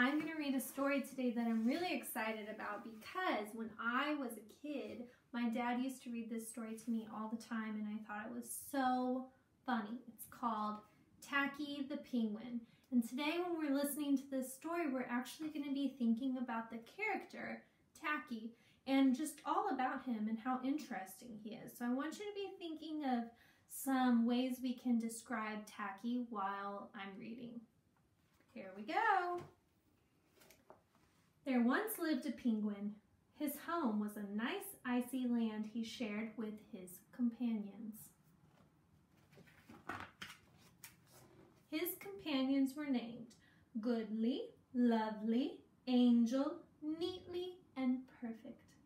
I'm going to read a story today that I'm really excited about because when I was a kid, my dad used to read this story to me all the time and I thought it was so funny. It's called Tacky the Penguin. And today when we're listening to this story, we're actually going to be thinking about the character, Tacky, and just all about him and how interesting he is. So I want you to be thinking of some ways we can describe Tacky while I'm reading. Here we go. There once lived a penguin. His home was a nice icy land he shared with his companions. His companions were named Goodly, Lovely, Angel, Neatly, and Perfect.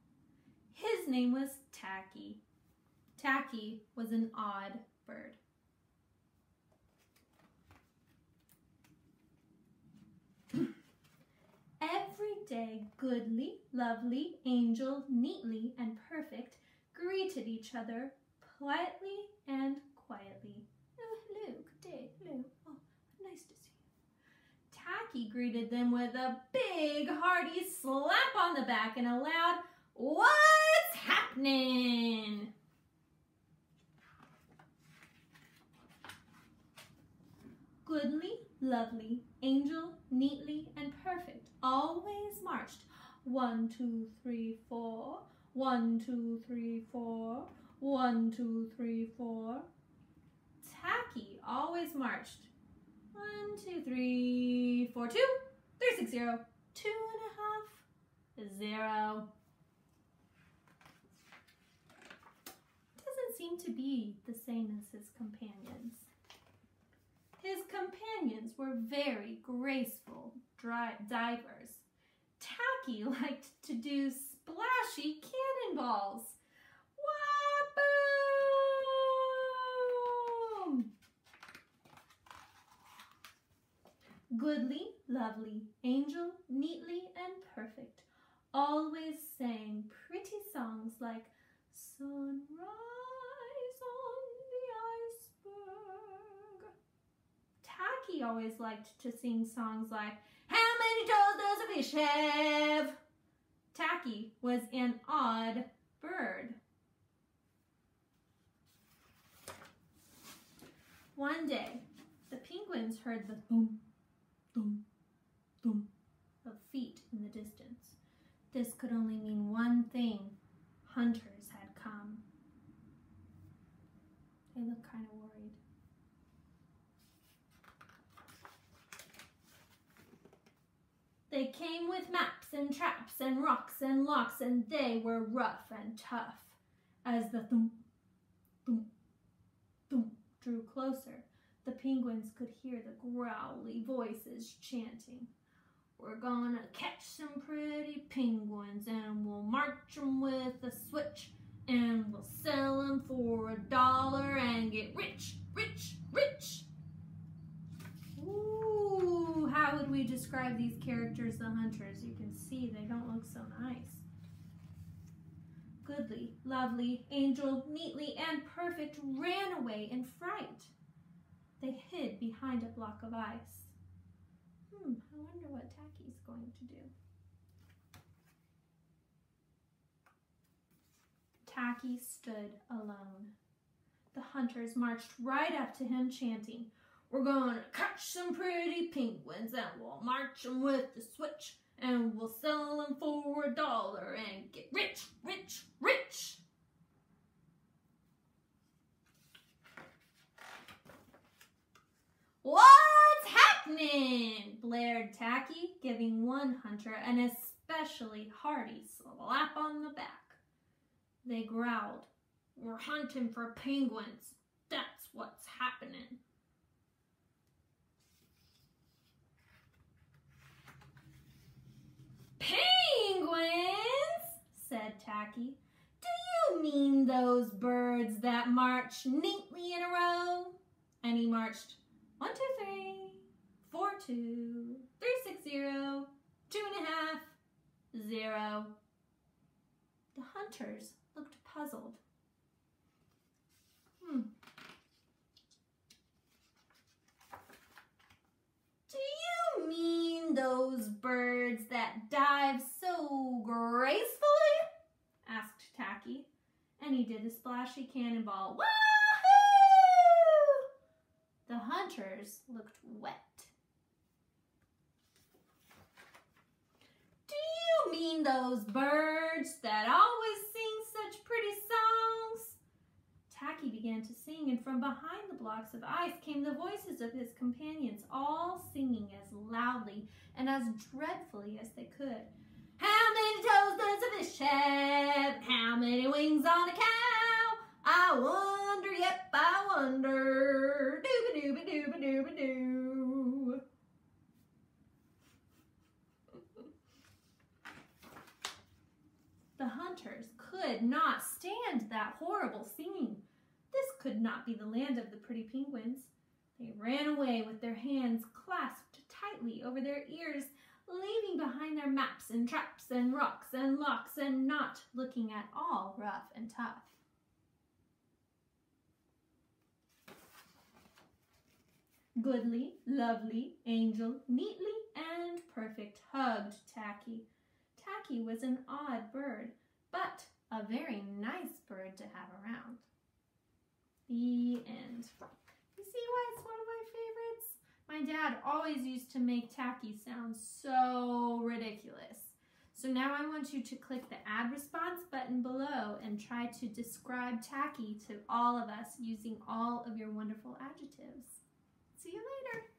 His name was Tacky. Tacky was an odd bird. Every day, Goodly, Lovely, Angel, Neatly, and Perfect greeted each other politely and quietly. Oh, hello, good day, hello, oh, nice to see you. Tacky greeted them with a big, hearty slap on the back and a loud, "What's happening?" Goodly, Lovely, Angel, Neatly, and Perfect always marched 1, 2, 3, 4, 1, 2, 3, 4, 1, 2, 3, 4. Tacky always marched 1, 2, 3, 4, 2, 3, 6, 0, 2 and a half, 0. Doesn't seem to be the same as his companions. His companions were very graceful divers. Tacky liked to do splashy cannonballs. Wah-boom! Goodly, Lovely, Angel, Neatly, and Perfect always sang pretty songs like Sunrise on the Iceberg. Tacky always liked to sing songs like, How many toes does a fish have? Tacky was an odd bird. One day, the penguins heard the thump, thump, thump of feet in the distance. This could only mean one thing. Hunters had come. They looked kind of worried. They came with maps and traps and rocks and locks, and they were rough and tough. As the thump, thump, thump drew closer, the penguins could hear the growly voices chanting, We're gonna catch some pretty penguins, and we'll march 'em with a switch, and we'll sell 'em for $1 and get rich, rich, rich. Ooh, how would we describe these characters, the hunters? You can see they don't look so nice. Goodly, Lovely, Angel, Neatly, and Perfect ran away in fright. They hid behind a block of ice. I wonder what Tacky's going to do. Tacky stood alone. The hunters marched right up to him chanting, We're gonna catch some pretty penguins, and we'll march 'em with the switch, and we'll sell 'em for $1 and get rich, rich, rich. What's happening? Blared Tacky, giving one hunter an especially hearty slap on the back. They growled, We're hunting for penguins. That's what's happening. Penguins, said Tacky. Do you mean those birds that march neatly in a row? And he marched 1, 2, 3, 4, 2, 3, 6, 0, 2 and a half, 0. The hunters looked puzzled. Do you mean those those birds that dive so gracefully?" asked Tacky, and he did a splashy cannonball. Wahoo! The hunters looked wet. "Do you mean those birds that always sing such pretty songs?" Tacky began to sing, and from behind the blocks of ice came the voices of his companions, all singing as loudly and as dreadfully as they could. "How many toes does a fish have? How many wings on a cow? I wonder, yep, I wonder. Dooba-dooba-dooba-dooba-doo." The hunters could not stand that horrible singing. This could not be the land of the pretty penguins. They ran away with their hands clasped tightly over their ears, leaving behind their maps and traps and rocks and locks, and not looking at all rough and tough. Goodly, lovely, angel, neatly, and perfect, hugged Tacky. Tacky was an odd bird, but a very nice bird to have around. The end. You see why it's one of my favorites? My dad always used to make Tacky sound so ridiculous. So now I want you to click the add response button below and try to describe Tacky to all of us using all of your wonderful adjectives. See you later.